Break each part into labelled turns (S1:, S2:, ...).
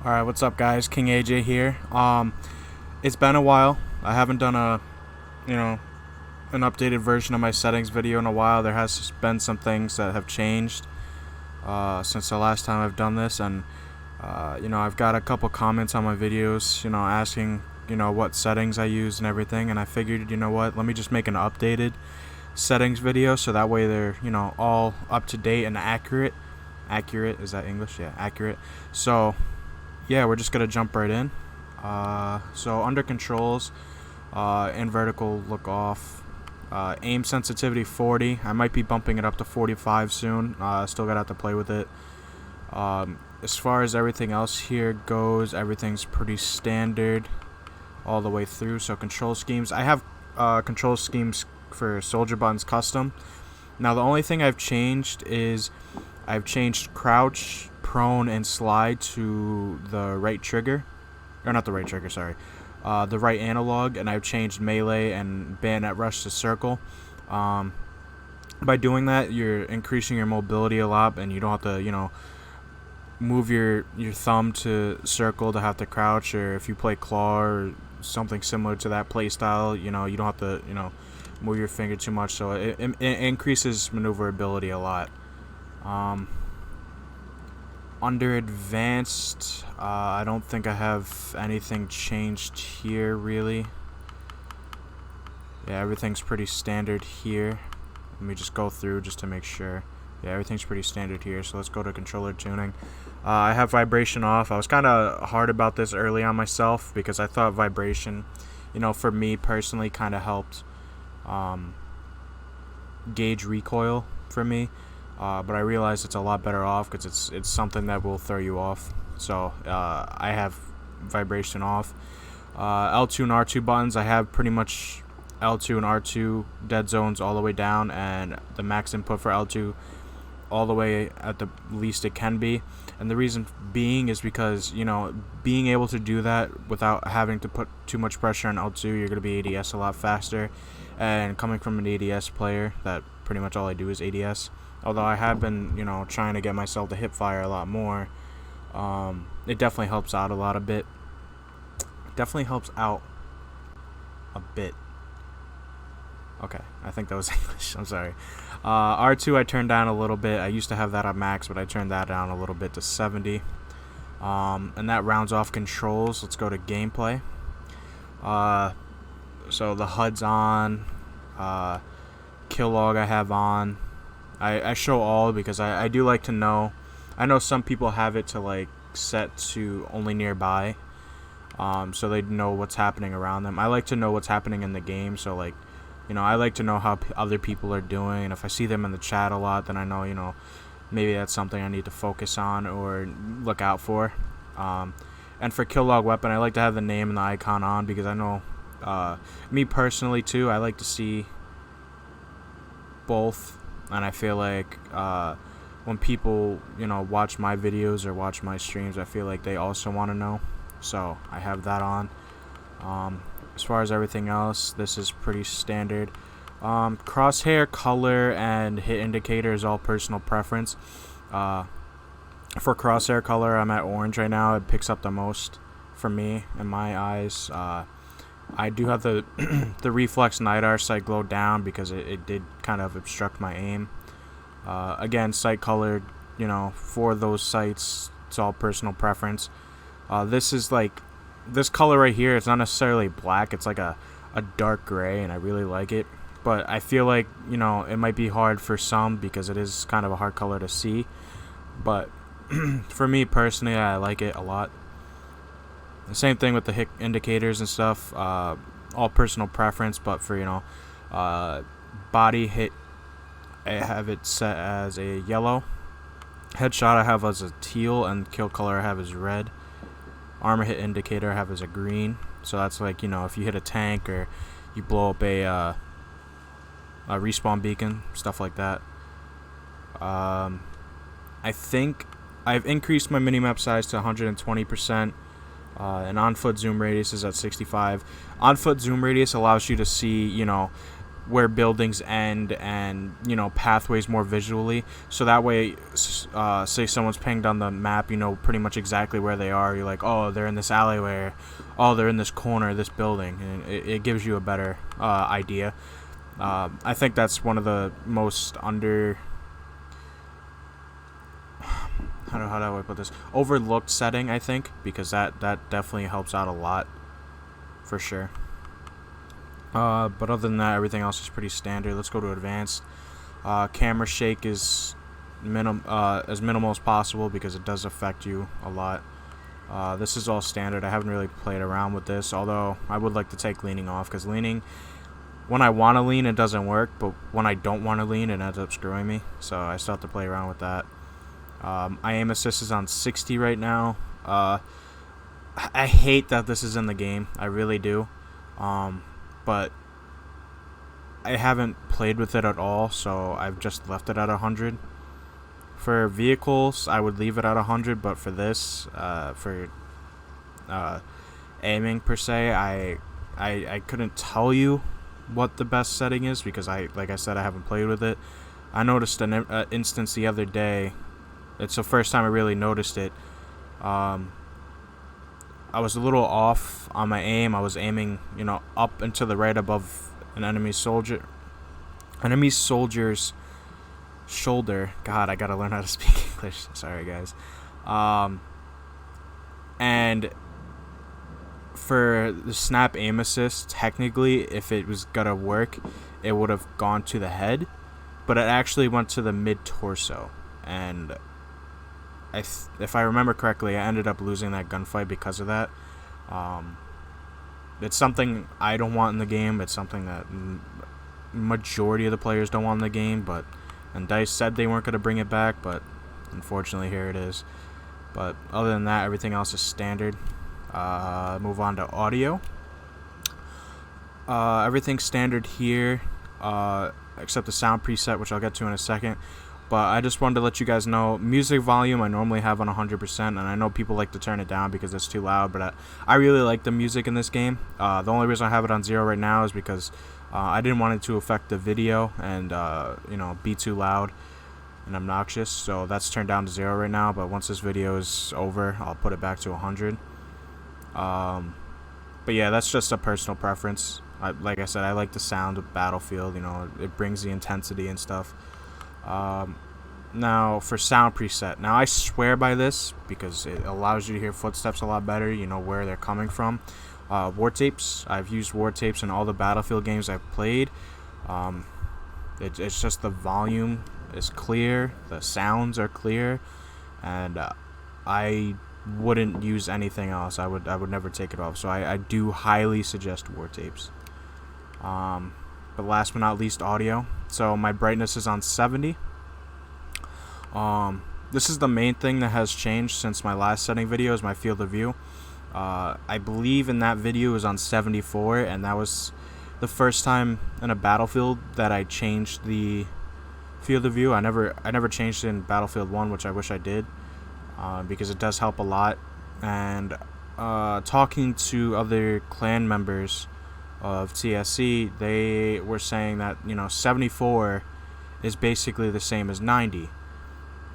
S1: Alright, what's up guys? King AJ here. It's been a while. I haven't done you know, an updated version of my settings video in a while. There has been some things that have changed since the last time I've done this, and I've got a couple comments on my videos, asking, what settings I use and everything, and I figured, let me just make an updated settings video so that way they're, all up to date and accurate. Accurate, is that English? Yeah, accurate. So yeah, we're just gonna jump right in. So under controls, and vertical look off, aim sensitivity 40. I might be bumping it up to 45 soon. Still gotta have to play with it. As far as everything else here goes, everything's pretty standard all the way through. So control schemes, I have control schemes for soldier buttons custom. Now the only thing I've changed is I've changed crouch, prone, and slide to the right trigger, or not the right trigger, sorry, the right analog, and I've changed melee and bayonet rush to circle. By doing that, you're increasing your mobility a lot, and you don't have to, move your thumb to circle to have to crouch, or if you play claw or something similar to that play style, you don't have to, move your finger too much, so it increases maneuverability a lot. Under advanced, I don't think I have anything changed here really. Yeah, everything's pretty standard here. Let me just go through just to make sure. Yeah, everything's pretty standard here, so let's go to controller tuning. I have vibration off. I was kind of hard about this early on myself because I thought vibration, for me personally, kind of helped gauge recoil for me. But I realized it's a lot better off because it's something that will throw you off. So I have vibration off. L2 and R2 buttons, I have pretty much L2 and R2 dead zones all the way down, and the max input for L2 all the way at the least it can be. And the reason being is because, being able to do that without having to put too much pressure on L2, you're going to be ADS a lot faster. And coming from an ADS player, that pretty much all I do is ADS. Although I have been, trying to get myself to hip fire a lot more. It definitely helps out a bit. Definitely helps out a bit. Okay, I think that was English. I'm sorry. R2 I turned down a little bit. I used to have that on max, but I turned that down a little bit to 70. And that rounds off controls. Let's go to gameplay. So the HUD's on. Kill log I have on. I show all because I do like to know. I know some people have it to like set to only nearby, so they know what's happening around them. I like to know what's happening in the game, so like, I like to know how other people are doing, and if I see them in the chat a lot, then I know, maybe that's something I need to focus on or look out for. And for kill log weapon, I like to have the name and the icon on because I know, me personally too, I like to see both. And I feel like when people, watch my videos or watch my streams, I feel like they also want to know. So I have that on. As far as everything else, this is pretty standard. Crosshair, color, and hit indicator is all personal preference. For crosshair color, I'm at orange right now. It picks up the most for me in my eyes. I do have the the reflex night arc sight glow down because it did kind of obstruct my aim. Again, sight color, for those sights, it's all personal preference. This is like, this color right here, it's not necessarily black, it's like a dark gray, and I really like it. But I feel like, it might be hard for some because it is kind of a hard color to see. But for me personally, I like it a lot. The same thing with the hit indicators and stuff, all personal preference, but for, body hit, I have it set as a yellow. Headshot I have as a teal, and kill color I have as red. Armor hit indicator I have as a green. So that's like, if you hit a tank or you blow up a respawn beacon, stuff like that. I think I've increased my minimap size to 120%. And on-foot zoom radius is at 65. On-foot zoom radius allows you to see, where buildings end and, you know, pathways more visually. So that way, say someone's pinged on the map, you know pretty much exactly where they are. You're like, oh, they're in this alleyway. Oh, they're in this corner of this building. And it gives you a better idea. I think that's one of the most how do I put this? Overlooked setting, I think, because that definitely helps out a lot, for sure. But other than that, everything else is pretty standard. Let's go to advanced. Camera shake is as minimal as possible because it does affect you a lot. This is all standard. I haven't really played around with this, although I would like to take leaning off, because leaning, when I want to lean, it doesn't work, but when I don't want to lean, it ends up screwing me. So I still have to play around with that. My aim assist is on 60 right now. I hate that this is in the game. I really do. But I haven't played with it at all, so I've just left it at 100. For vehicles, I would leave it at 100, but for this, for aiming per se, I couldn't tell you what the best setting is because like I said, I haven't played with it. I noticed an instance the other day. It's the first time I really noticed it. I was a little off on my aim. I was aiming, you know, up and to the right above an enemy soldier's shoulder. God, I gotta learn how to speak English. Sorry, guys. And for the snap aim assist, technically, if it was gonna work, it would have gone to the head, but it actually went to the mid torso. And if I remember correctly, I ended up losing that gunfight because of that. It's something I don't want in the game. It's something that majority of the players don't want in the game. And DICE said they weren't going to bring it back, but unfortunately here it is. But other than that, everything else is standard. Move on to audio. Everything's standard here, except the sound preset, which I'll get to in a second. But I just wanted to let you guys know, music volume I normally have on 100%, and I know people like to turn it down because it's too loud, but I really like the music in this game. The only reason I have it on 0 right now is because I didn't want it to affect the video and, you know, be too loud and obnoxious. So that's turned down to 0 right now, but once this video is over, I'll put it back to 100. But yeah, that's just a personal preference. Like I said, I like the sound of Battlefield, you know, it brings the intensity and stuff. Now for sound preset, now I swear by this because it allows you to hear footsteps a lot better, you know where they're coming from. War tapes, I've used war tapes in all the Battlefield games I've played. It's just the volume is clear, the sounds are clear, and I wouldn't use anything else. I would never take it off, so I do highly suggest war tapes. But last but not least, audio. So my brightness is on 70. This is the main thing that has changed since my last setting video, is my field of view. I believe in that video it was on 74, and that was the first time in a Battlefield that I changed the field of view. I never changed it in Battlefield 1, which I wish I did, because it does help a lot. And talking to other clan members of TSC, they were saying that, you know, 74 is basically the same as 90.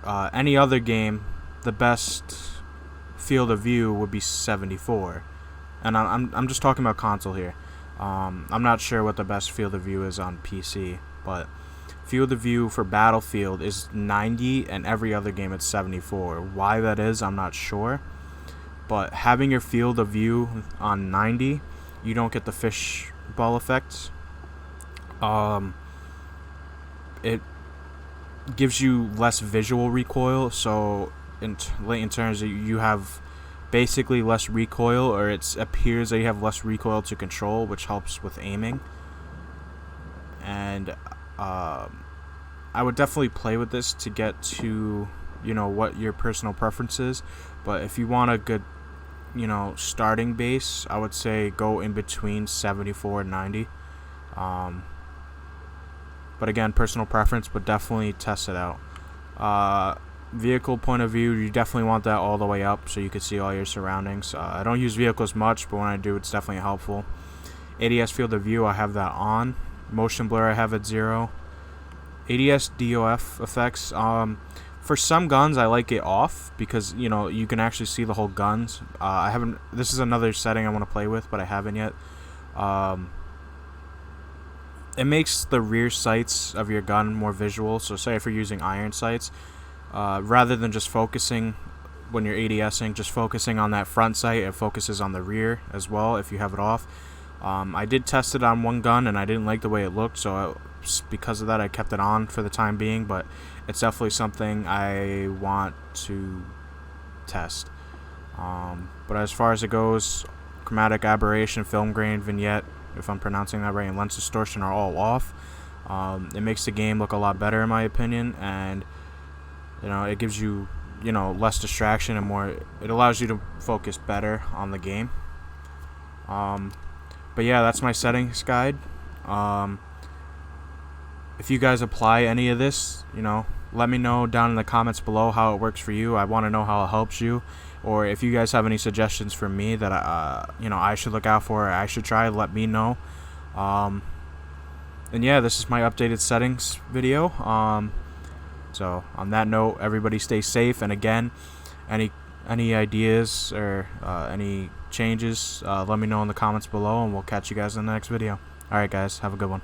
S1: Any other game, the best field of view would be 74, and I'm just talking about console here. I'm not sure what the best field of view is on PC, but field of view for Battlefield is 90, and every other game it's 74. Why that is, I'm not sure, but having your field of view on 90, you don't get the fishball effect. It gives you less visual recoil, so in terms of, you have basically less recoil, or it appears that you have less recoil to control, which helps with aiming. And I would definitely play with this to get to, you know, what your personal preference is. But if you want a good, you know, starting base, I would say go in between 74 and 90. But again, personal preference, but definitely test it out. Vehicle point of view, you definitely want that all the way up so you can see all your surroundings. I don't use vehicles much, but when I do, it's definitely helpful. ADS field of view, I have that on. Motion blur I have at 0. ADS DOF effects. For some guns I like it off because you can actually see the whole guns. I haven't. This is another setting I want to play with, but I haven't yet. It makes the rear sights of your gun more visual. So say if you're using iron sights, rather than just focusing when you're ADSing, just focusing on that front sight, it focuses on the rear as well if you have it off. I did test it on one gun and I didn't like the way it looked, so because of that I kept it on for the time being, but it's definitely something I want to test. But as far as it goes, chromatic aberration, film grain, vignette, if I'm pronouncing that right, and lens distortion are all off. It makes the game look a lot better in my opinion, and it gives you less distraction and more. It allows you to focus better on the game. But yeah, that's my settings guide. If you guys apply any of this, let me know down in the comments below how it works for you. I want to know how it helps you, or if you guys have any suggestions for me that I should look out for, or I should try. Let me know. And yeah, this is my updated settings video. So on that note, everybody stay safe. And again, any ideas or any changes, let me know in the comments below, and we'll catch you guys in the next video. Alright guys, have a good one.